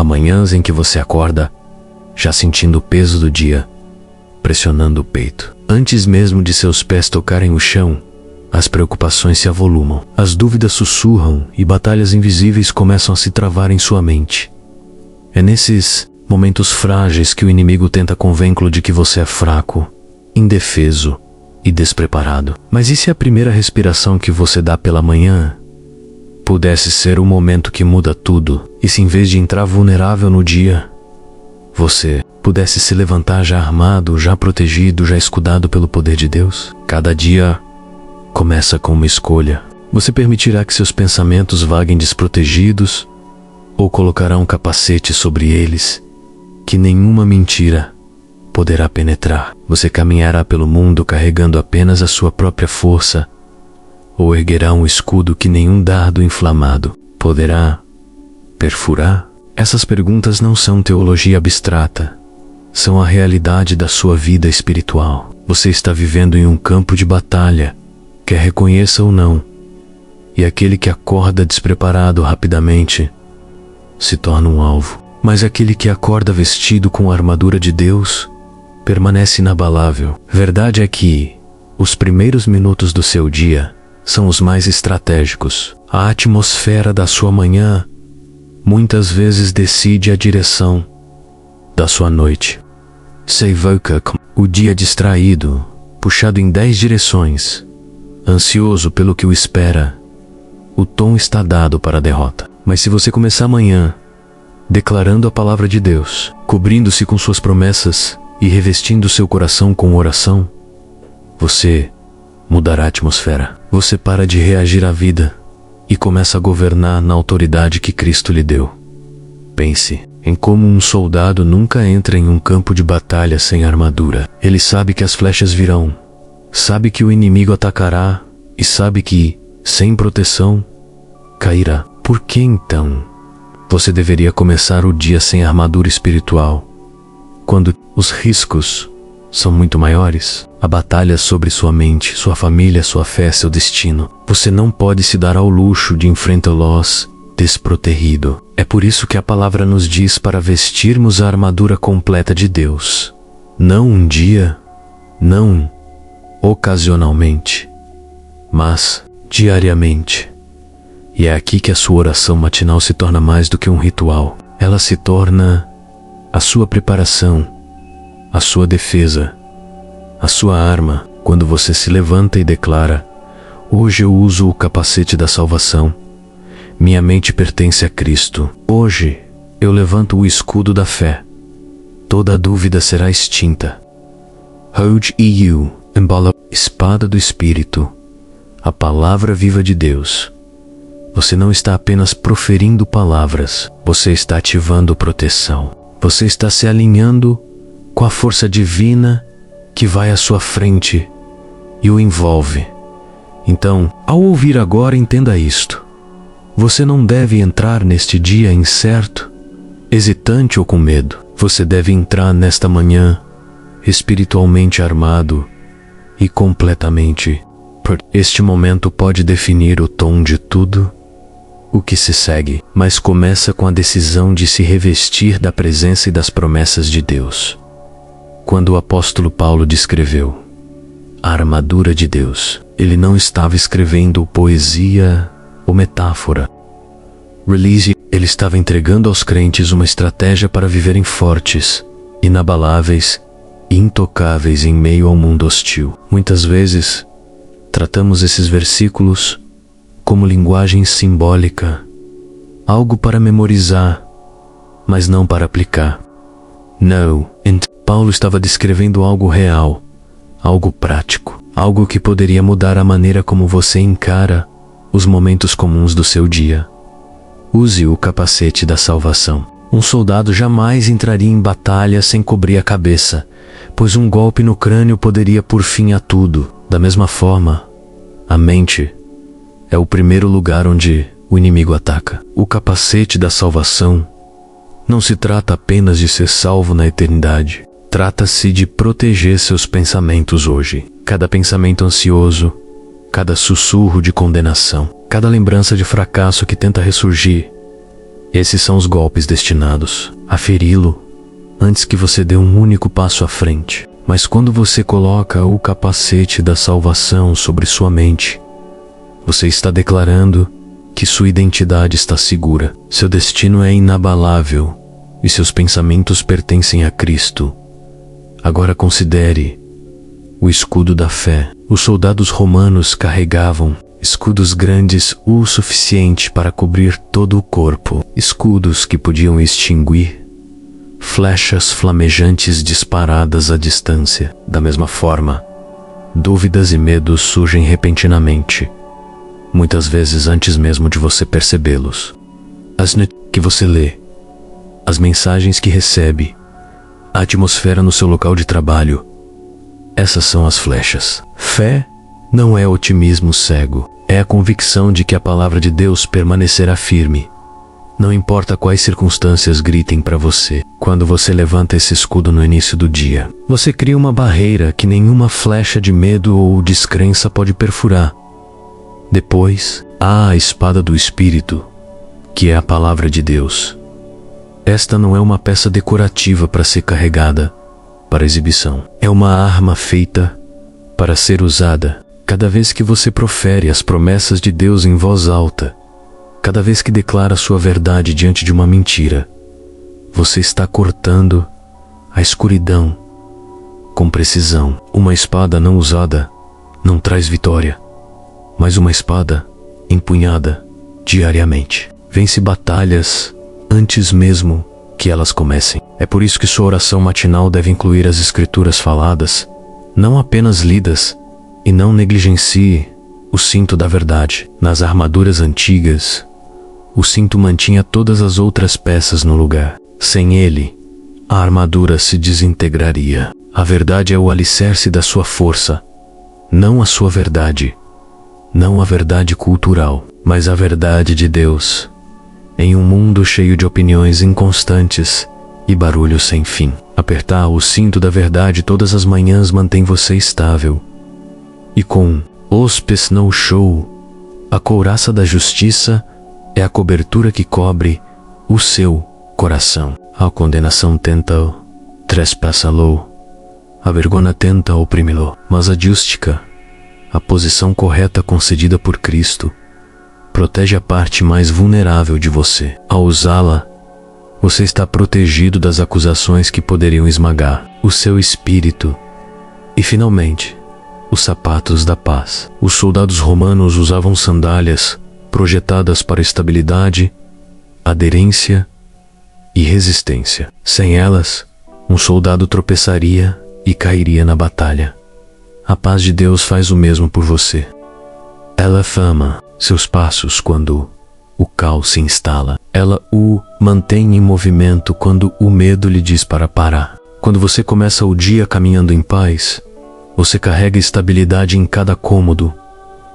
manhãs em que você acorda, já sentindo o peso do dia, pressionando o peito. Antes mesmo de seus pés tocarem o chão, as preocupações se avolumam. As dúvidas sussurram e batalhas invisíveis começam a se travar em sua mente. É nesses momentos frágeis que o inimigo tenta convencê-lo de que você é fraco, indefeso e despreparado. Mas e se a primeira respiração que você dá pela manhã pudesse ser o momento que muda tudo? E se em vez de entrar vulnerável no dia, você pudesse se levantar já armado, já protegido, já escudado pelo poder de Deus? Cada dia começa com uma escolha. Você permitirá que seus pensamentos vaguem desprotegidos ou colocará um capacete sobre eles que nenhuma mentira poderá penetrar? Você caminhará pelo mundo carregando apenas a sua própria força ou erguerá um escudo que nenhum dardo inflamado poderá perfurar? Essas perguntas não são teologia abstrata, são a realidade da sua vida espiritual. Você está vivendo em um campo de batalha, quer reconheça ou não, e aquele que acorda despreparado rapidamente se torna um alvo. Mas aquele que acorda vestido com a armadura de Deus permanece inabalável. Verdade é que os primeiros minutos do seu dia são os mais estratégicos. A atmosfera da sua manhã muitas vezes decide a direção da sua noite. O dia distraído, puxado em 10 direções, ansioso pelo que o espera, o tom está dado para a derrota. Mas se você começar amanhã declarando a palavra de Deus, cobrindo-se com suas promessas e revestindo seu coração com oração, você mudará a atmosfera. Você para de reagir à vida e começa a governar na autoridade que Cristo lhe deu. Pense em como um soldado nunca entra em um campo de batalha sem armadura. Ele sabe que as flechas virão, sabe que o inimigo atacará e sabe que, sem proteção, cairá. Por que então você deveria começar o dia sem armadura espiritual, quando os riscos são muito maiores? A batalha sobre sua mente, sua família, sua fé, seu destino. Você não pode se dar ao luxo de enfrentá-los desprotegido. É por isso que a palavra nos diz para vestirmos a armadura completa de Deus. Não um dia, não ocasionalmente, mas diariamente. E é aqui que a sua oração matinal se torna mais do que um ritual. Ela se torna a sua preparação, a sua defesa, a sua arma. Quando você se levanta e declara: hoje eu uso o capacete da salvação. Minha mente pertence a Cristo. Hoje eu levanto o escudo da fé. Toda dúvida será extinta. Hoje embala a espada do Espírito, a palavra viva de Deus. Você não está apenas proferindo palavras, você está ativando proteção. Você está se alinhando com a força divina que vai à sua frente e o envolve. Então, ao ouvir agora, entenda isto. Você não deve entrar neste dia incerto, hesitante ou com medo. Você deve entrar nesta manhã espiritualmente armado e completamente. Este momento pode definir o tom de tudo o que se segue, mas começa com a decisão de se revestir da presença e das promessas de Deus. Quando o apóstolo Paulo descreveu a armadura de Deus, ele não estava escrevendo poesia ou metáfora. Ele estava entregando aos crentes uma estratégia para viverem fortes, inabaláveis e intocáveis em meio ao mundo hostil. Muitas vezes, tratamos esses versículos como linguagem simbólica, algo para memorizar, mas não para aplicar. Não, Paulo estava descrevendo algo real, algo prático, algo que poderia mudar a maneira como você encara os momentos comuns do seu dia. Use o capacete da salvação. Um soldado jamais entraria em batalha sem cobrir a cabeça, pois um golpe no crânio poderia pôr fim a tudo. Da mesma forma, a mente é o primeiro lugar onde o inimigo ataca. O capacete da salvação não se trata apenas de ser salvo na eternidade. Trata-se de proteger seus pensamentos hoje. Cada pensamento ansioso, cada sussurro de condenação, cada lembrança de fracasso que tenta ressurgir, Esses são os golpes destinados a feri-lo antes que você dê um único passo à frente. Mas quando você coloca o capacete da salvação sobre sua mente, você está declarando que sua identidade está segura, seu destino é inabalável e seus pensamentos pertencem a Cristo. Agora considere o escudo da fé. Os soldados romanos carregavam escudos grandes o suficiente para cobrir todo o corpo, escudos que podiam extinguir flechas flamejantes disparadas à distância. Da mesma forma, dúvidas e medos surgem repentinamente, muitas vezes antes mesmo de você percebê-los. As notícias que você lê, as mensagens que recebe, a atmosfera no seu local de trabalho, essas são as flechas. Fé não é otimismo cego, é a convicção de que a palavra de Deus permanecerá firme. Não importa quais circunstâncias gritem para você. Quando você levanta esse escudo no início do dia, você cria uma barreira que nenhuma flecha de medo ou descrença pode perfurar. Depois, há a espada do Espírito, que é a palavra de Deus. Esta não é uma peça decorativa para ser carregada para exibição. É uma arma feita para ser usada. Cada vez que você profere as promessas de Deus em voz alta, cada vez que declara sua verdade diante de uma mentira, você está cortando a escuridão com precisão. Uma espada não usada não traz vitória, mas uma espada empunhada diariamente vence batalhas antes mesmo que elas comecem. É por isso que sua oração matinal deve incluir as escrituras faladas, não apenas lidas, e não negligencie o cinto da verdade. Nas armaduras antigas, o cinto mantinha todas as outras peças no lugar. Sem ele, a armadura se desintegraria. A verdade é o alicerce da sua força, não a sua verdade, não a verdade cultural, mas a verdade de Deus. Em um mundo cheio de opiniões inconstantes e barulho sem fim, apertar o cinto da verdade todas as manhãs mantém você estável. E com os pés no chão, a couraça da justiça é a cobertura que cobre o seu coração. A condenação tenta trespassá-lo, a vergonha tenta oprimi-lo, mas a justiça, a posição correta concedida por Cristo, protege a parte mais vulnerável de você. Ao usá-la, você está protegido das acusações que poderiam esmagar o seu espírito. E finalmente, os sapatos da paz. Os soldados romanos usavam sandálias projetadas para estabilidade, aderência e resistência. Sem elas, um soldado tropeçaria e cairia na batalha. A paz de Deus faz o mesmo por você. Ela afama seus passos quando o caos se instala. Ela o mantém em movimento quando o medo lhe diz para parar. Quando você começa o dia caminhando em paz, você carrega estabilidade em cada cômodo,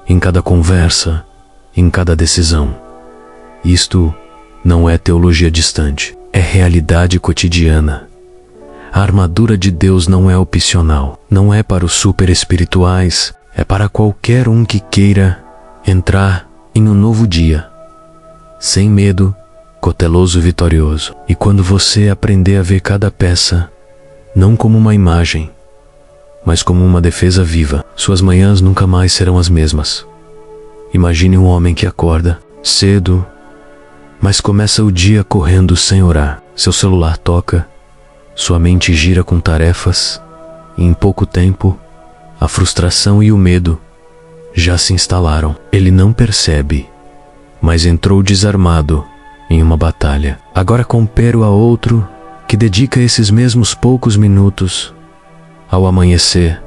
em cada conversa, em cada decisão. Isto não é teologia distante, é realidade cotidiana. A armadura de Deus não é opcional, não é para os super espirituais, é para qualquer um que queira entrar em um novo dia, sem medo, cauteloso e vitorioso. E quando você aprender a ver cada peça, não como uma imagem, mas como uma defesa viva, suas manhãs nunca mais serão as mesmas. Imagine um homem que acorda cedo, mas começa o dia correndo sem orar. Seu celular toca, sua mente gira com tarefas, e em pouco tempo, a frustração e o medo já se instalaram. Ele não percebe, mas entrou desarmado em uma batalha. Agora compare-o a outro que dedica esses mesmos poucos minutos ao amanhecer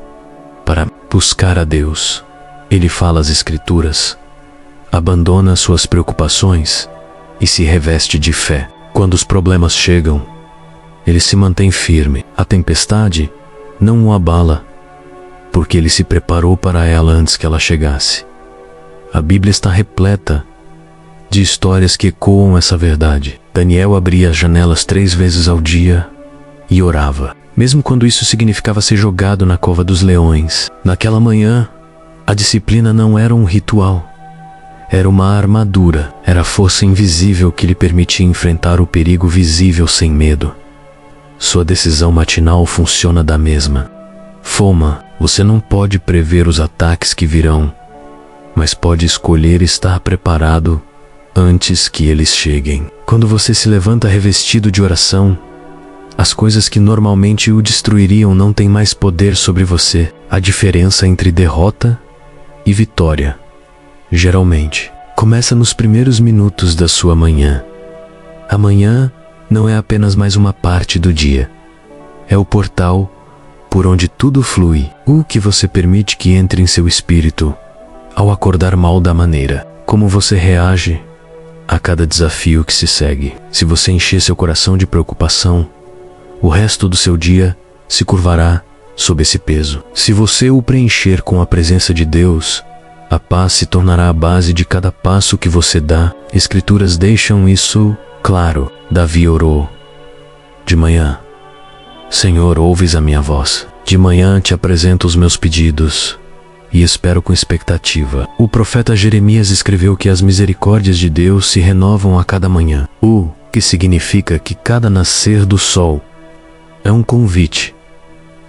para buscar a Deus. Ele fala as Escrituras, abandona suas preocupações e se reveste de fé. Quando os problemas chegam, ele se mantém firme. A tempestade não o abala, porque ele se preparou para ela antes que ela chegasse. A Bíblia está repleta de histórias que ecoam essa verdade. Daniel abria as janelas 3 vezes ao dia e orava, mesmo quando isso significava ser jogado na cova dos leões. Naquela manhã, a disciplina não era um ritual, Era uma armadura, era a força invisível que lhe permitia enfrentar o perigo visível sem medo. Sua decisão matinal funciona da mesma forma. Você não pode prever os ataques que virão, mas pode escolher estar preparado antes que eles cheguem. Quando você se levanta revestido de oração, as coisas que normalmente o destruiriam não têm mais poder sobre você. A diferença entre derrota e vitória, geralmente, começa nos primeiros minutos da sua manhã. A manhã não é apenas mais uma parte do dia. É o portal por onde tudo flui. O que você permite que entre em seu espírito ao acordar mal da maneira como você reage a cada desafio que se segue. Se você encher seu coração de preocupação, o resto do seu dia se curvará sob esse peso. Se você o preencher com a presença de Deus, a paz se tornará a base de cada passo que você dá. Escrituras deixam isso claro. Davi orou de manhã: Senhor, ouves a minha voz. De manhã te apresento os meus pedidos e espero com expectativa. O profeta Jeremias escreveu que as misericórdias de Deus se renovam a cada manhã, o que significa que cada nascer do sol é um convite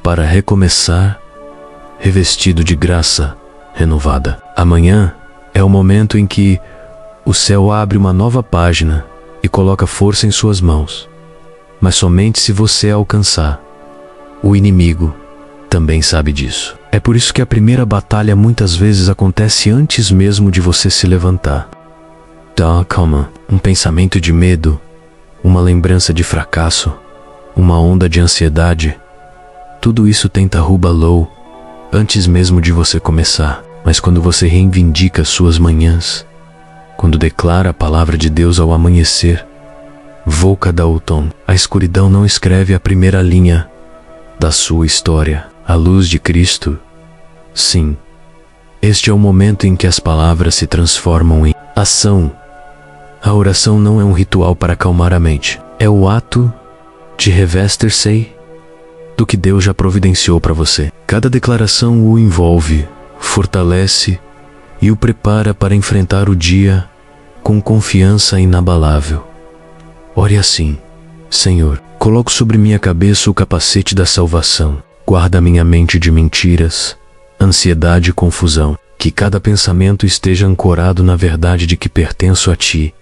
para recomeçar, revestido de graça renovada. Amanhã é o momento em que o céu abre uma nova página e coloca força em suas mãos, mas somente se você alcançar. O inimigo também sabe disso. É por isso que a primeira batalha muitas vezes acontece antes mesmo de você se levantar. Calma, um pensamento de medo, uma lembrança de fracasso, uma onda de ansiedade, tudo isso tenta roubar-lo antes mesmo de você começar. Mas quando você reivindica suas manhãs, quando declara a palavra de Deus ao amanhecer, Voca da outono, a escuridão não escreve a primeira linha da sua história. A luz de Cristo, sim. Este é o momento em que as palavras se transformam em ação. A oração não é um ritual para acalmar a mente. É o ato de revestir-se do que Deus já providenciou para você. Cada declaração o envolve, fortalece e o prepara para enfrentar o dia com confiança inabalável. Ore assim: Senhor, coloco sobre minha cabeça o capacete da salvação. Guarda minha mente de mentiras, ansiedade e confusão. Que cada pensamento esteja ancorado na verdade de que pertenço a Ti.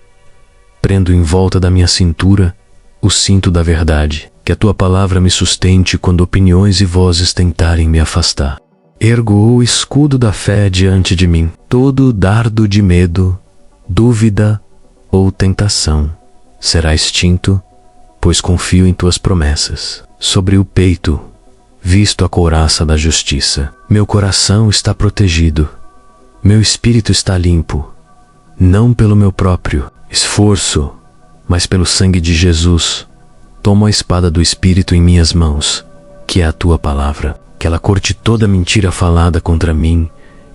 Prendo em volta da minha cintura o cinto da verdade. Que a Tua palavra me sustente quando opiniões e vozes tentarem me afastar. Ergo o escudo da fé diante de mim. Todo dardo de medo, dúvida ou tentação será extinto, pois confio em Tuas promessas. Sobre o peito visto a couraça da justiça. Meu coração está protegido. Meu espírito está limpo, não pelo meu próprio esforço, mas pelo sangue de Jesus. Tomo a espada do Espírito em minhas mãos, que é a Tua palavra. Que ela corte toda mentira falada contra mim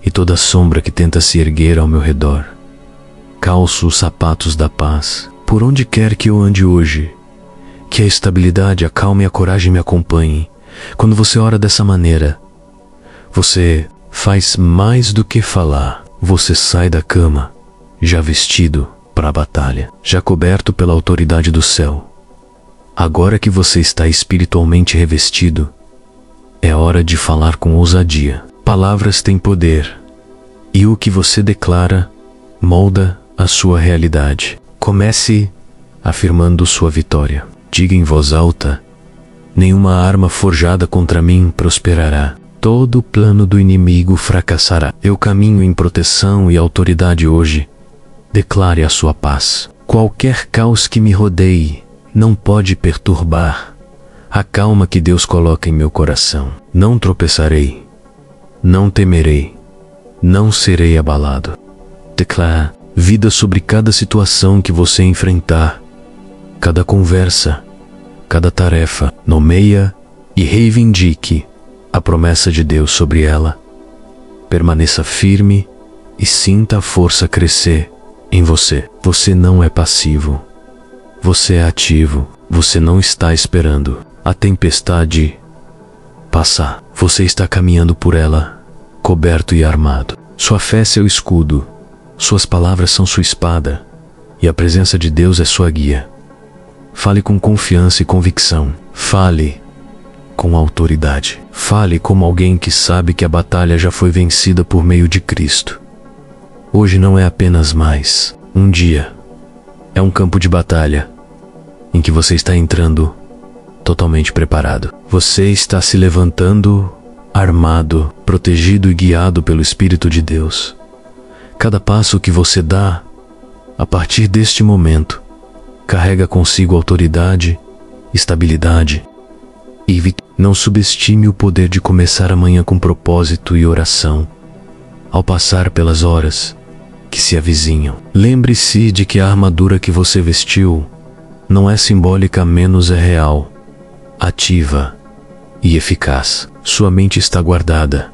e toda sombra que tenta se erguer ao meu redor. Calço os sapatos da paz, por onde quer que eu ande hoje. Que a estabilidade, a calma e a coragem me acompanhem. Quando você ora dessa maneira, você faz mais do que falar. Você sai da cama, já vestido para a batalha, já coberto pela autoridade do céu. Agora que você está espiritualmente revestido, é hora de falar com ousadia. Palavras têm poder, e o que você declara molda a sua realidade. Comece afirmando sua vitória. Diga em voz alta: nenhuma arma forjada contra mim prosperará. Todo plano do inimigo fracassará. Eu caminho em proteção e autoridade hoje. Declare a sua paz. Qualquer caos que me rodeie não pode perturbar a calma que Deus coloca em meu coração. Não tropeçarei, não temerei, não serei abalado. Declara vida sobre cada situação que você enfrentar, cada conversa, cada tarefa. Nomeia e reivindique a promessa de Deus sobre ela. Permaneça firme e sinta a força crescer em você. Você não é passivo, você é ativo. Você não está esperando a tempestade passar. Você está caminhando por ela, coberto e armado. Sua fé é seu escudo, Suas palavras são sua espada, e a presença de Deus é sua guia. Fale com confiança e convicção. Fale com autoridade. Fale como alguém que sabe que a batalha já foi vencida por meio de Cristo. Hoje não é apenas mais um dia. É um campo de batalha em que você está entrando totalmente preparado. Você está se levantando armado, protegido e guiado pelo Espírito de Deus. Cada passo que você dá, a partir deste momento, carrega consigo autoridade, estabilidade e vitória. Não subestime o poder de começar amanhã com propósito e oração. Ao passar pelas horas que se avizinham, lembre-se de que a armadura que você vestiu não é simbólica, menos é real, ativa e eficaz. Sua mente está guardada,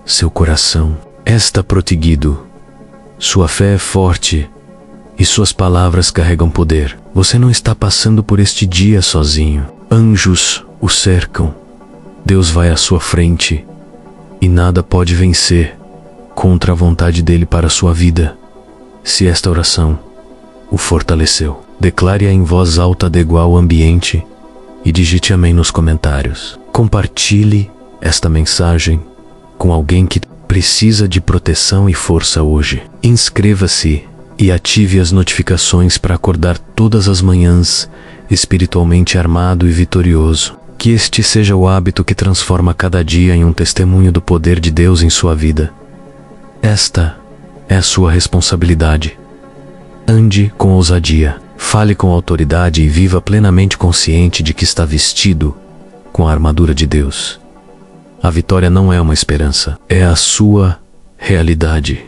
seu coração está protegido, sua fé é forte e suas palavras carregam poder. Você não está passando por este dia sozinho. Anjos o cercam, Deus vai à sua frente e nada pode vencer contra a vontade dele para a sua vida. Se esta oração o fortaleceu, declare-a em voz alta de igual ambiente e digite amém nos comentários. Compartilhe esta mensagem com alguém que precisa de proteção e força hoje. Inscreva-se e ative as notificações para acordar todas as manhãs espiritualmente armado e vitorioso. Que este seja o hábito que transforma cada dia em um testemunho do poder de Deus em sua vida. Esta é a sua responsabilidade. Ande com ousadia, fale com autoridade e viva plenamente consciente de que está vestido com a armadura de Deus. A vitória não é uma esperança, é a sua realidade.